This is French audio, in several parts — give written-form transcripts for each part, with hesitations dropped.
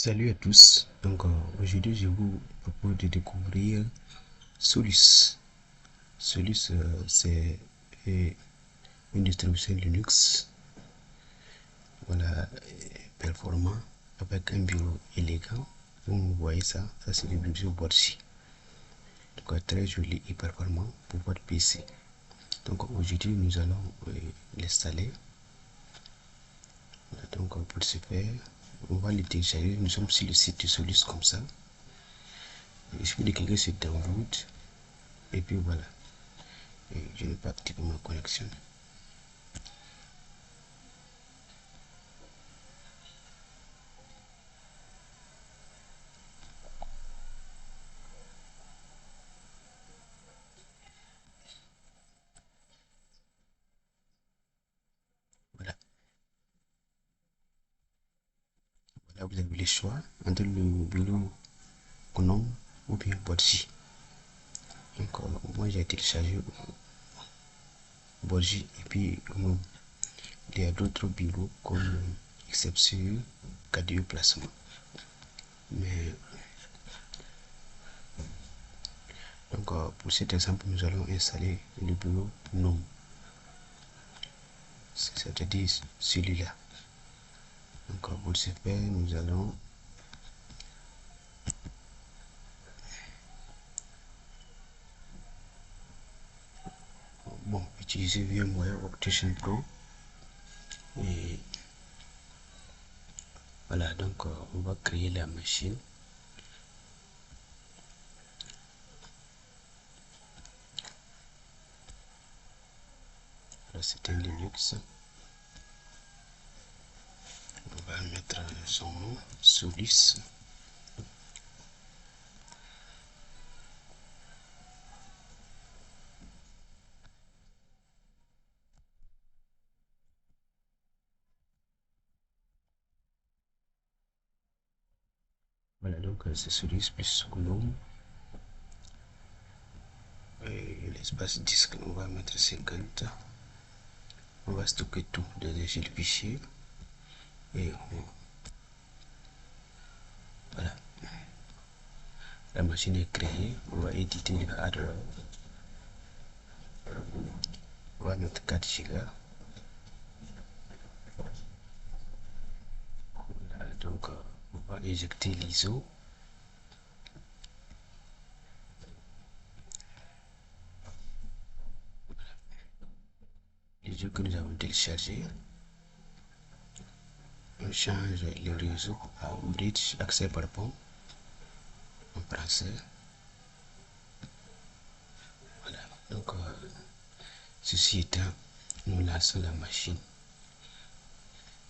Salut à tous. Aujourd'hui je vous propose de découvrir Solus. Solus c'est une distribution Linux, voilà, performant avec un bureau élégant. Vous voyez ça, c'est le bureau Borsi. Donc très joli et performant pour votre PC. Donc aujourd'hui nous allons l'installer. Voilà, donc pour ce faire, on va le télécharger. Nous sommes sur le site de Solus comme ça. Il suffit de cliquer sur download et puis voilà. Et je n'ai pas activé ma connexion. Voilà. Voilà, vous avez le choix entre le bureau GNOME ou bien Bodji. Donc moi j'ai téléchargé Bodji et puis GNOME. Il y a d'autres bureaux comme Exception, KDE Placement. Mais donc pour cet exemple, nous allons installer le bureau GNOME. C'est-à-dire celui-là. Donc pour ce faire, nous allons utiliser VMware Workstation Pro. Et voilà, donc on va créer la machine. Là c'est un Linux. On va mettre son nom, Solus. Voilà, donc c'est Solus plus GNOME. Et l'espace disque, on va mettre 50. On va stocker tout dans un seul fichier. Et voilà. La machine est créée. On va éditer le hardware. On va mettre 4 Go. Voilà, donc on va éjecter l'ISO. Les jeux que nous avons téléchargés. On change le réseau à bridge accès par pont en français. Voilà, donc ceci étant, nous lançons la machine.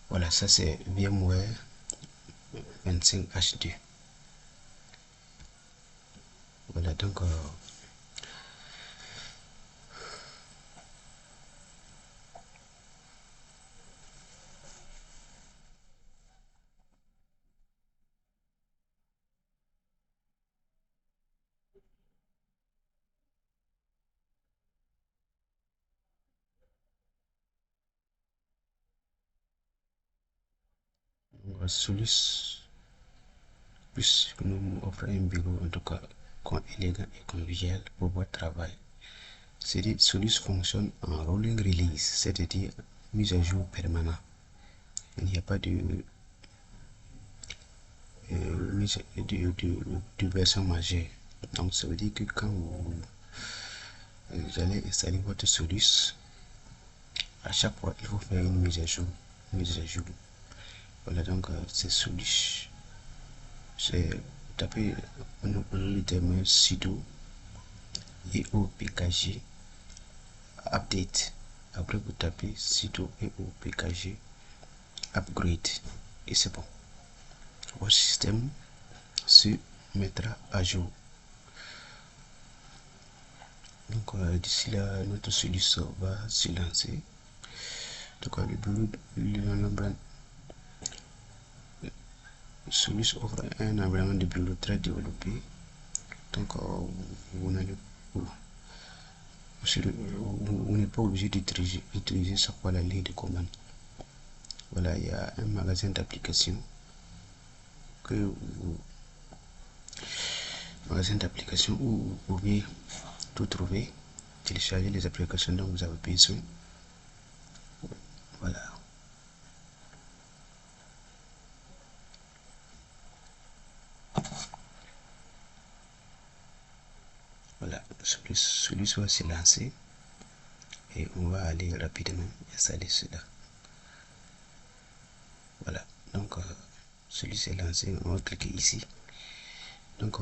Voilà, ça c'est VMware 25H2. Voilà, donc Solus plus que nous offre un bureau en tout cas élégant et convivial pour votre travail. C'est-à-dire Solus fonctionne en rolling release, c'est-à-dire mise à jour permanente. Il n'y a pas de version majeure. Donc ça veut dire que quand vous allez installer votre Solus, à chaque fois il faut faire une mise à jour. Voilà, donc c'est Solus. C'est taper le terme sudo eopkg update. Après vous tapez sudo eopkg upgrade et c'est bon. Votre système se mettra à jour. Donc d'ici là, notre solution va se lancer. Donc le bureau Solus offre un environnement de bureau très développé. Donc vous n'allez vous n'êtes pas obligé d'utiliser chaque fois la ligne de commande. Voilà, il y a un magasin d'applications. que magasin d'applications où vous pouvez tout trouver, télécharger les applications dont vous avez besoin. Voilà. Voilà, celui-ci va se lancer et on va aller rapidement installer cela. Voilà, donc celui-ci est lancé, on va cliquer ici. Donc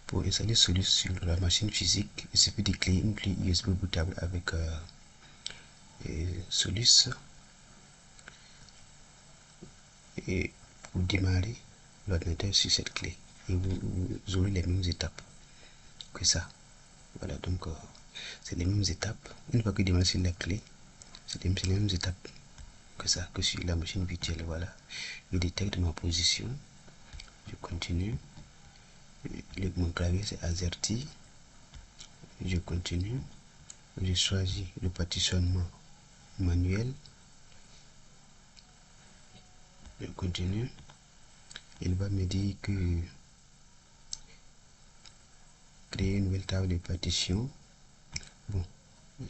pour installer celui sur la machine physique, il suffit de créer une clé USB bootable avec Solus, et pour démarrer l'ordinateur sur cette clé, et vous aurez les mêmes étapes que ça. Voilà, donc c'est les mêmes étapes. Une fois que démarrer sur la clé, c'est les mêmes étapes que ça, que sur la machine virtuelle. Voilà, je détecte ma position, je continue. Mon clavier c'est AZERTY, je continue, je choisis le partitionnement manuel, je continue. Il va me dire que créer une nouvelle table de partition. Bon,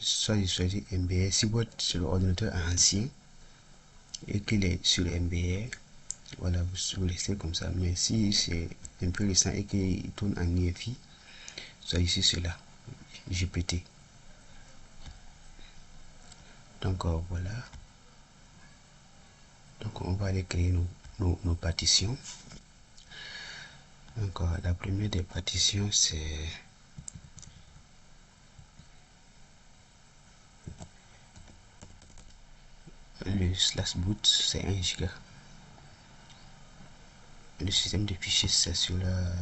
soit je choisis MBR. Si votre ordinateur ancien et qu'il est sur MBR, voilà, vous laissez comme ça. Mais si c'est un peu récent et qu'il tourne en UEFI, soit ici cela, GPT. Donc voilà. Donc on va aller créer nos partitions. Donc la première des partitions c'est le slash boot, c'est 1 giga. Le système de fichiers c'est sur la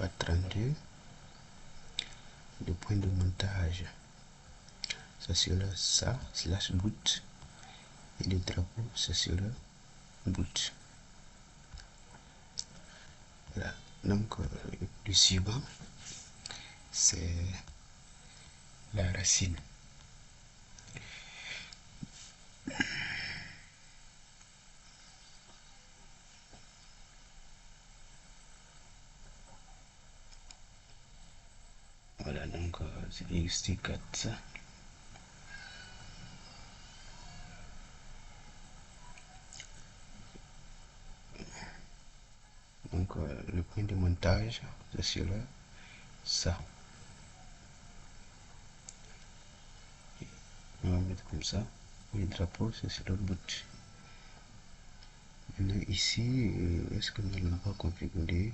FAT32. Le point de montage c'est sur le ça slash boot, et le drapeau c'est sur le boot. Voilà, donc le suivant c'est la racine. Voilà, donc c'est XT4. Donc le point de montage c'est sur le ça. On va mettre comme ça. Le drapeau c'est sur le boot. Maintenant ici, est-ce que nous allons pas configurer?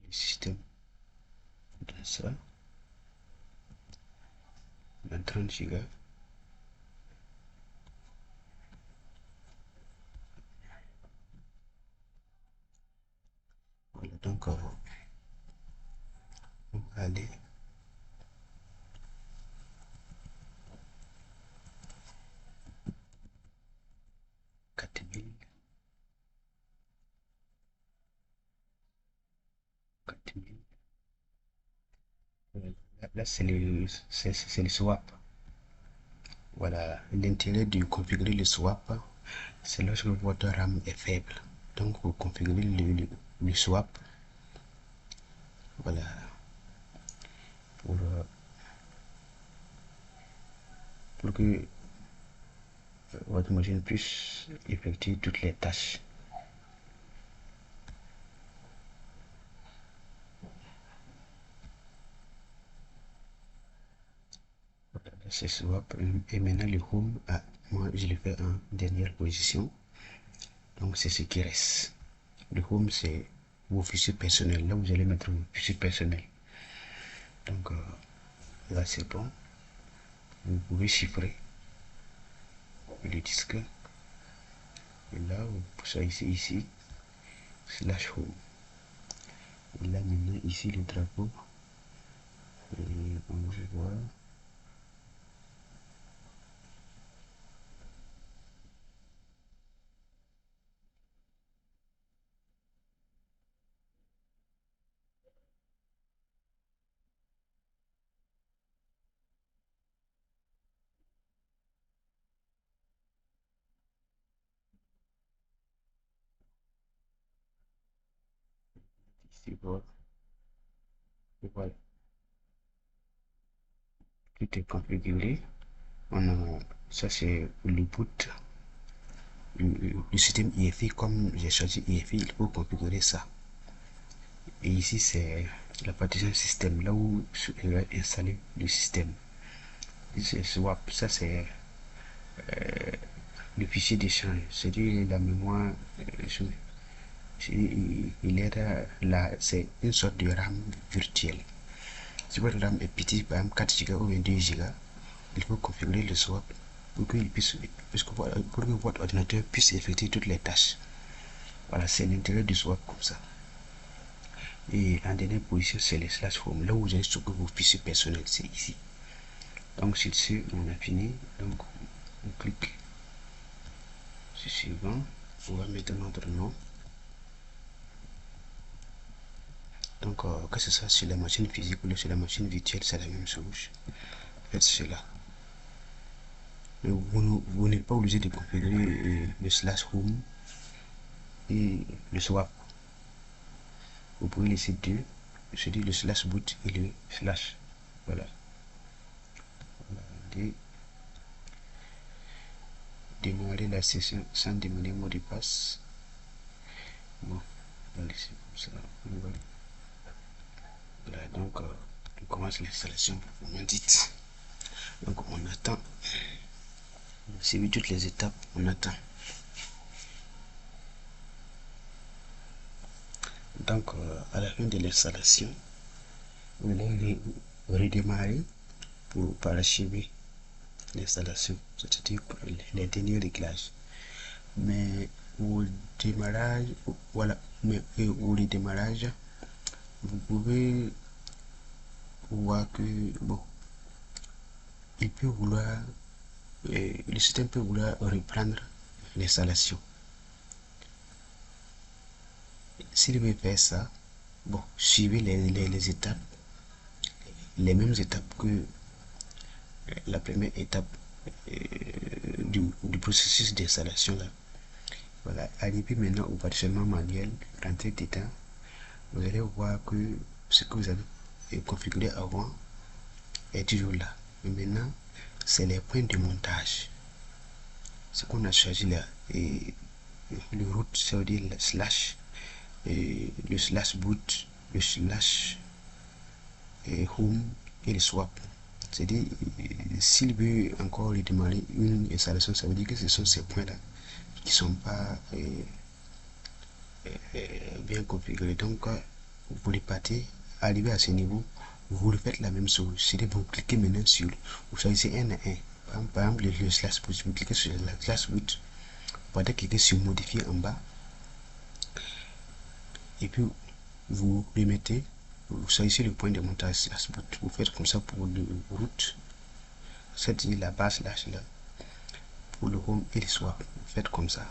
Le système dans ça, dans 30 Go. Voilà, donc on va aller quatre mille. Là c'est le swap. Voilà, l'intérêt de configurer le swap, c'est lorsque votre RAM est faible. Donc vous configurez le swap. Voilà, pour que votre machine puisse effectuer toutes les tâches. Voilà, c'est swap. Et maintenant le home, moi je le fais en dernière position. Donc c'est ce qui reste. Le home c'est vos fichiers personnels. Là vous allez mettre vos fichiers personnels. Donc là c'est bon. Vous pouvez chiffrer le disque. Et là vous choisissez ici slash home. Et là maintenant ici le drapeau. Et on voit support. Et voilà, tout est configuré. On a, ça c'est le boot du système IFI. Comme j'ai choisi IFI, il faut configurer ça. Et ici c'est la partition système, là où je vais installer le système. Ici c'est swap, ça c'est le fichier d'échange, c'est la mémoire. Il est là, c'est une sorte de RAM virtuelle. Si votre RAM est petite, par exemple 4 Go ou 22 Go, il faut configurer le swap pour pour que votre ordinateur puisse effectuer toutes les tâches. Voilà, c'est l'intérêt du swap comme ça. Et en dernière position, c'est le slash home. Là où vous allez stocker vos fichiers personnels, c'est ici. Donc, sur ce, on a fini. Donc, on clique sur suivant. On va mettre notre nom. Donc, que ce soit sur la machine physique ou sur la machine virtuelle, c'est la même chose. Faites cela. Mais vous n'êtes pas obligé de configurer le slash home et le swap. Vous pouvez laisser deux. Je dis le slash boot et le slash. Voilà. Démarrer la session sans demander mot de passe. Bon, on va laisser comme ça. Voilà, donc on commence l'installation proprement dite. Donc on attend. On suit toutes les étapes, on attend. Donc à la fin de l'installation, vous allez redémarrer pour parachever l'installation, c'est-à-dire les derniers réglages. Mais au démarrage, voilà, mais au redémarrage, vous pouvez voir que bon, il peut vouloir, le système peut vouloir reprendre l'installation. S'il veut faire ça, bon, suivez les étapes, les mêmes étapes que la première étape du processus d'installation là. Voilà, arrivé maintenant au partitionnement manuel, rentrez dedans, vous allez voir que ce que vous avez configuré avant est toujours là. Mais maintenant, c'est les points de montage. Ce qu'on a choisi là, et le root, ça veut dire le slash, et le slash boot, le slash home et le swap. C'est-à-dire, s'il veut encore redémarrer une installation, ça veut dire que ce sont ces points-là qui ne sont pas bien configurés. Donc, vous les partez, arrivé à ce niveau, vous refaites la même chose. C'est-à-dire, vous cliquez maintenant sur, vous choisissez un à un. Par exemple, le slash boot, vous cliquez sur le slash boot, vous pouvez cliquer sur modifier en bas, et puis vous le mettez, vous choisissez le point de montage slash boot. Vous faites comme ça pour le root, c'est-à-dire la base slash là. Pour le home et le swap, vous faites comme ça.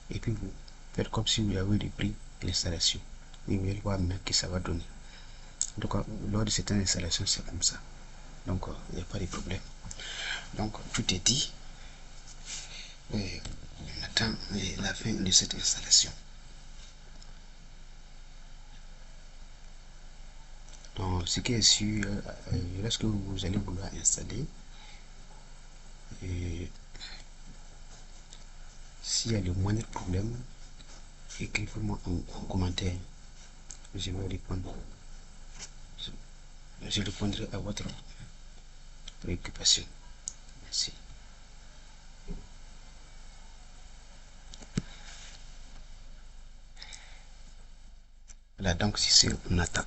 Et puis vous faites comme si vous avez repris l'installation. Et vous allez voir maintenant que ça va donner. Donc lors de cette installation, c'est comme ça. Donc il n'y a pas de problème. Donc tout est dit. Et on attend la fin de cette installation. Donc ce qui est sûr, lorsque vous allez vouloir installer, s'il y a le moindre problème, écrivez-moi en commentaire. Je vais répondre. Je répondrai à votre préoccupation. Merci. Voilà, donc si c'est on attend.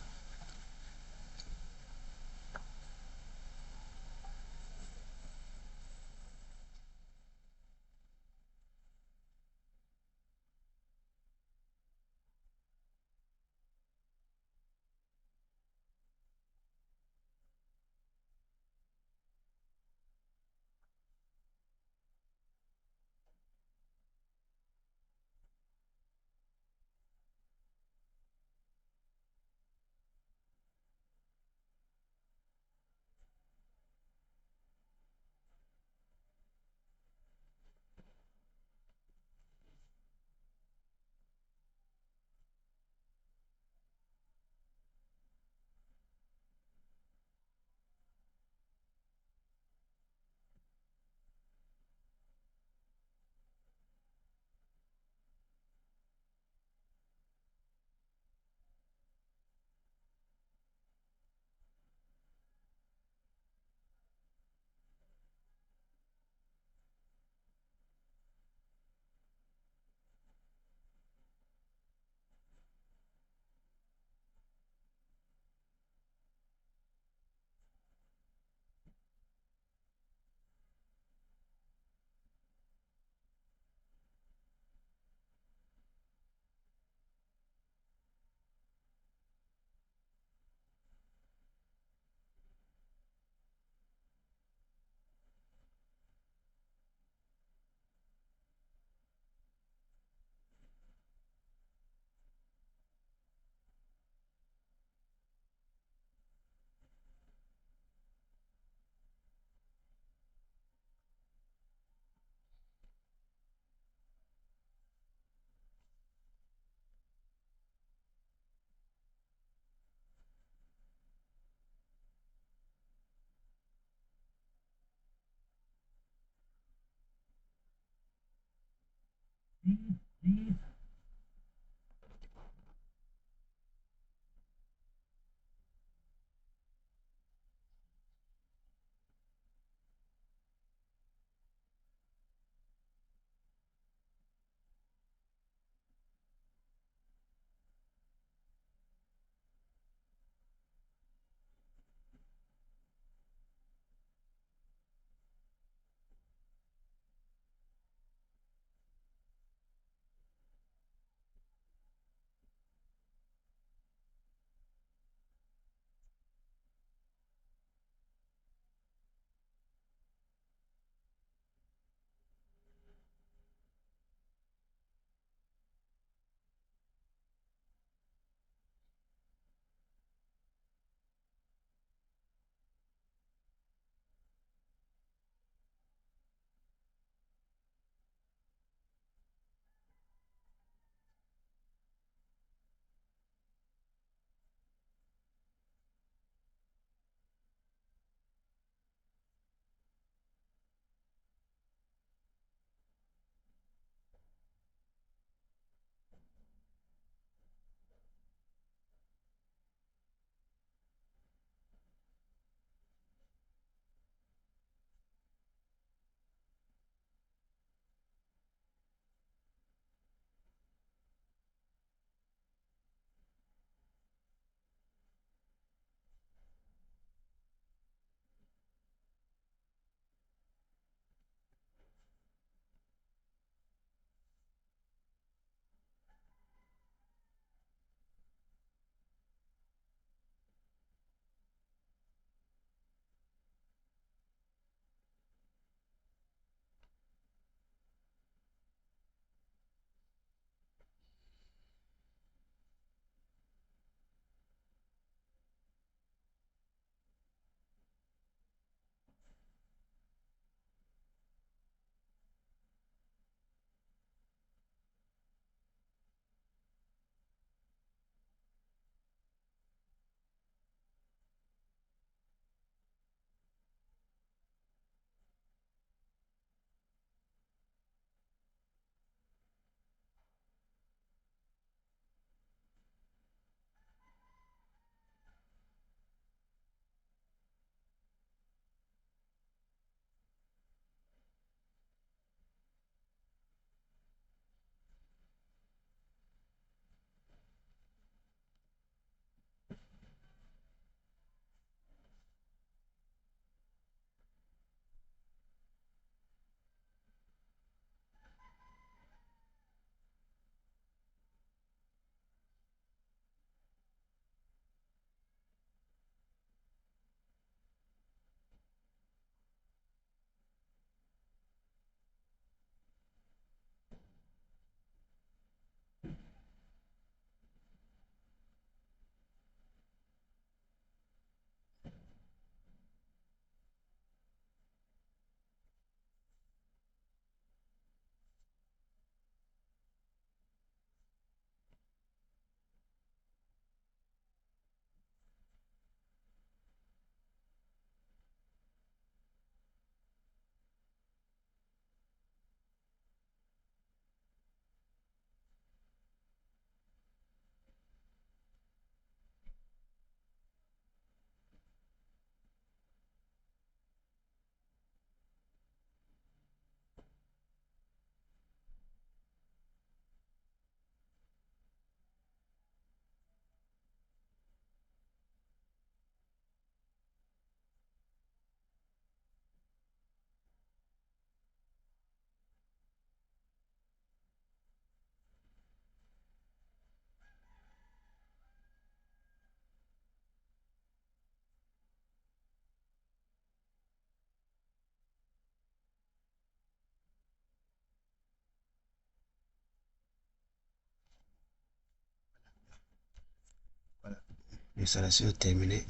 L'installation est terminée.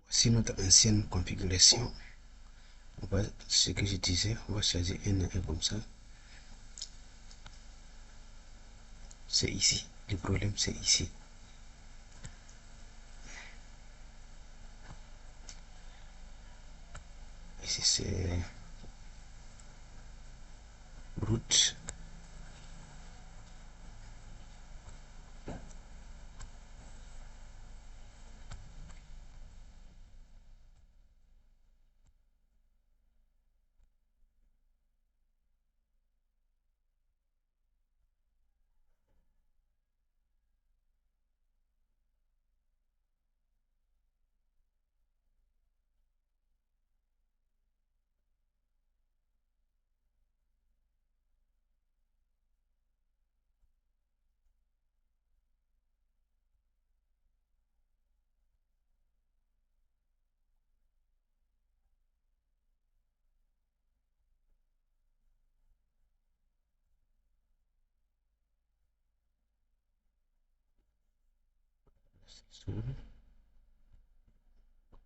Voici notre ancienne configuration. Ce que je disais, on va choisir un comme ça. C'est ici. Le problème, c'est ici. Ici, c'est route.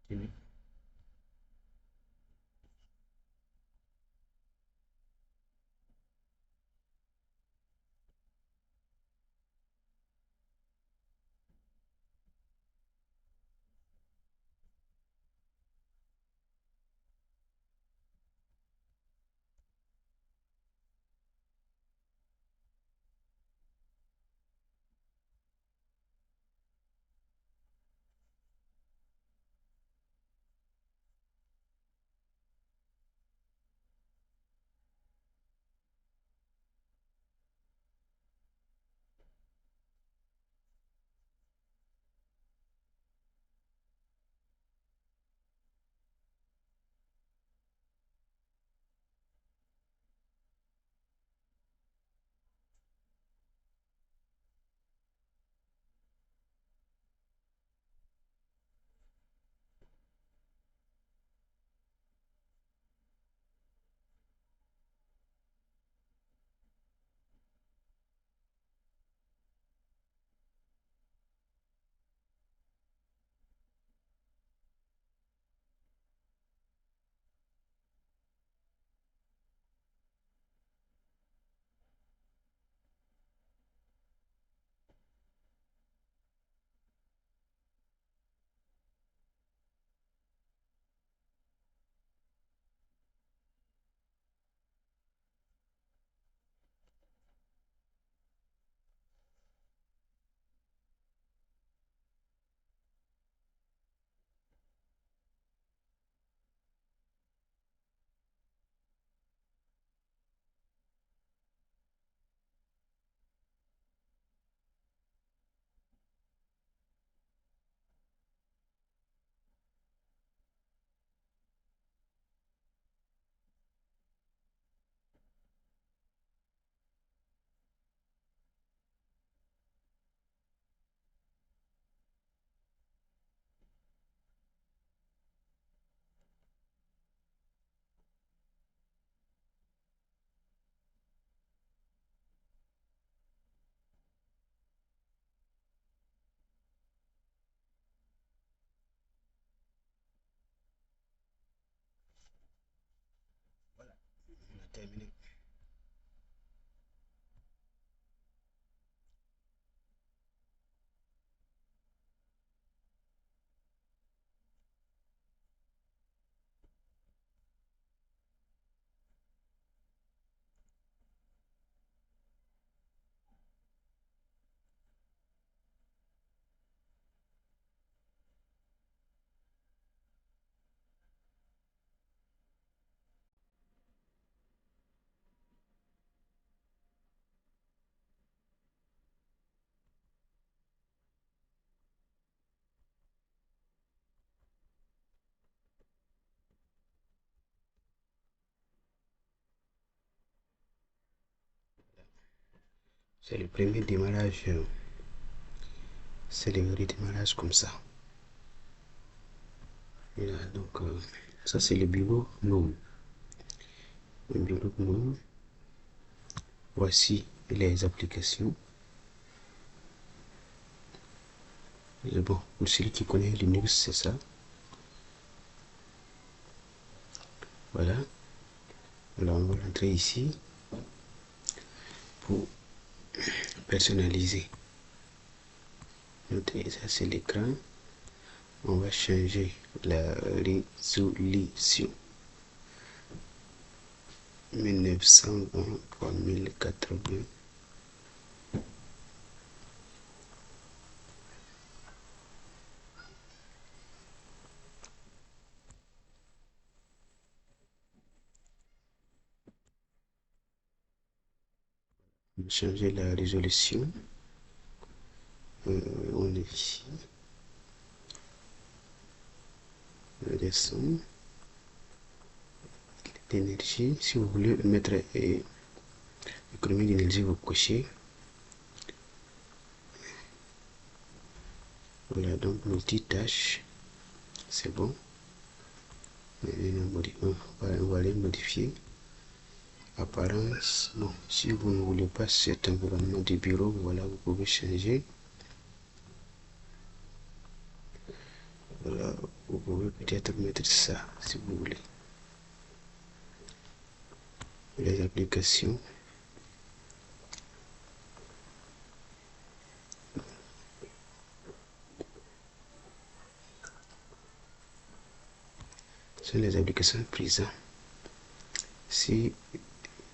Continue. terminé. C'est le premier démarrage, c'est le redémarrage comme ça. Et là, donc, ça c'est le bureau non. Le bureau non. Voici les applications. Et bon, pour celui qui connaît Linux, c'est ça. Voilà. Alors on va rentrer ici pour personnaliser. Notez, ça c'est l'écran. On va changer la résolution. 1920 par 1080. On va changer la résolution. On est ici. On descend. L'énergie, si vous voulez mettre économie d'énergie, vous cochez. Voilà, donc multitâche, c'est bon. On va les modifier. Apparence, bon, si vous ne voulez pas cet environnement de bureau, voilà, vous pouvez changer. Voilà, vous pouvez peut-être mettre ça si vous voulez. Les applications. C'est les applications présentes. Si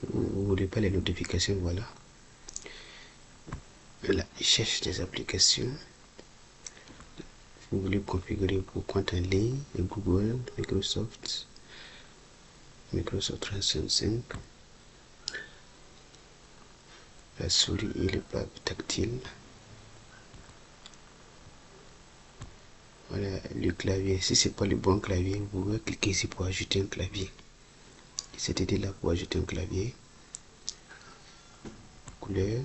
vous ne voulez pas les notifications, voilà. La recherche des applications. Vous voulez configurer vos comptes en ligne, Google, Microsoft 365. La souris et le pad tactile. Voilà le clavier. Si c'est pas le bon clavier, vous pouvez cliquer ici pour ajouter un clavier. C'était là pour ajouter un clavier. Couleur.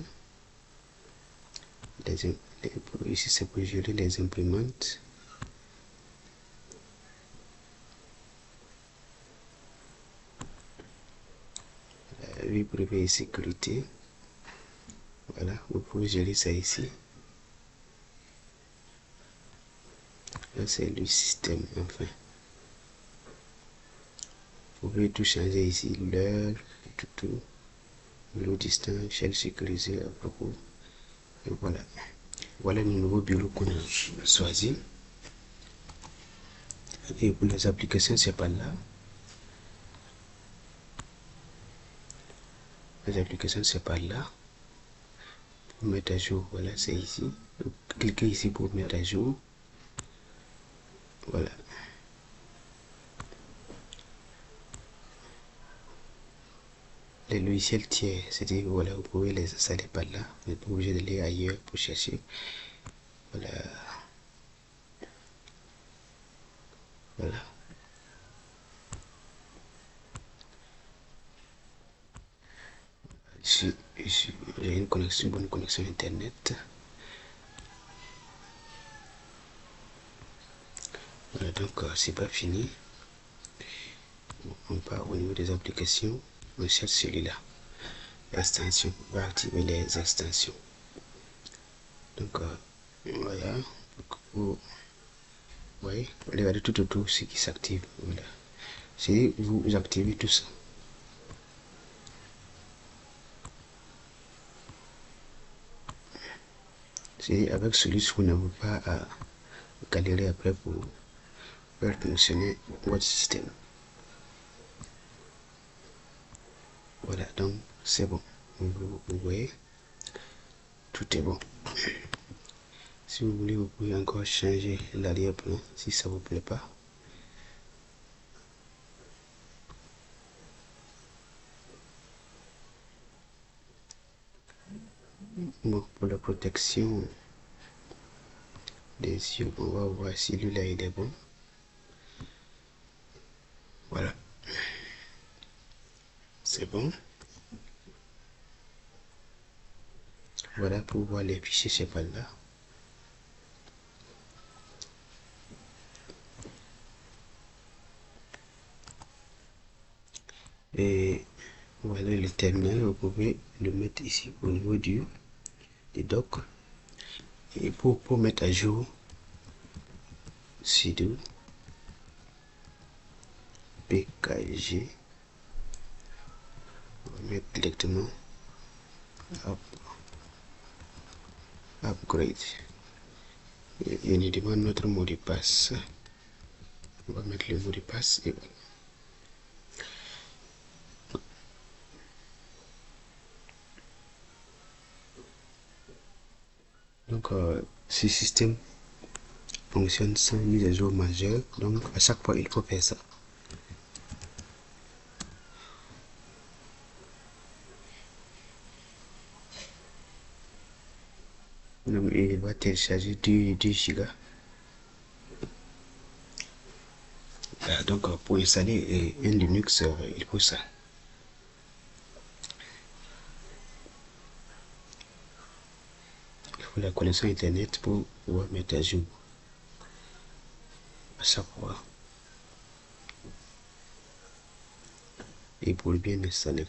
Ici c'est pour gérer les imprimantes. Vie privée et sécurité. Voilà, vous pouvez gérer ça ici. Là c'est le système, enfin. Vous pouvez tout changer ici, l'heure, tout. Bureau distant, shell sécurisé à propos. Et voilà. Voilà le nouveau bureau qu'on a choisi. Et pour les applications, c'est pas là. Les applications, c'est pas là. Pour mettre à jour, voilà, c'est ici. Donc, cliquez ici pour mettre à jour. Voilà. Les logiciels tiers, c'est-à-dire, voilà, vous pouvez les installer par là. Vous n'êtes pas obligé d'aller ailleurs pour chercher. Voilà. Voilà. Ici, j'ai une bonne connexion internet. Voilà, donc c'est pas fini. On part au niveau des applications. On cherche celui-là. Extension. On va activer les extensions. Donc voilà. Vous voyez, regardez tout autour ce qui s'active. Voilà. Si vous activez tout ça, C'est avec celui-ci vous n'avez pas à galérer après pour faire fonctionner votre système. Voilà, donc c'est bon. Vous voyez, tout est bon. Si vous voulez, vous pouvez encore changer l'arrière-plan si ça vous plaît pas. Bon, pour la protection des yeux, on va voir si lui-là il est bon. Voilà, c'est bon. Voilà pour voir les fichiers chez là. Et voilà le terminal, vous pouvez le mettre ici au niveau du dock. Et pour mettre à jour, sudo pkg, on va mettre directement upgrade. Et il nous demande notre mot de passe. On va mettre le mot de passe et voilà. Donc, ce système fonctionne sans mise à jour majeure. Donc, à chaque fois, il faut faire ça. Donc, il va télécharger du giga. Donc, pour installer un Linux, il faut ça. Il faut la connexion Internet pour pouvoir mettre à jour à chaque fois. Et pour bien installer.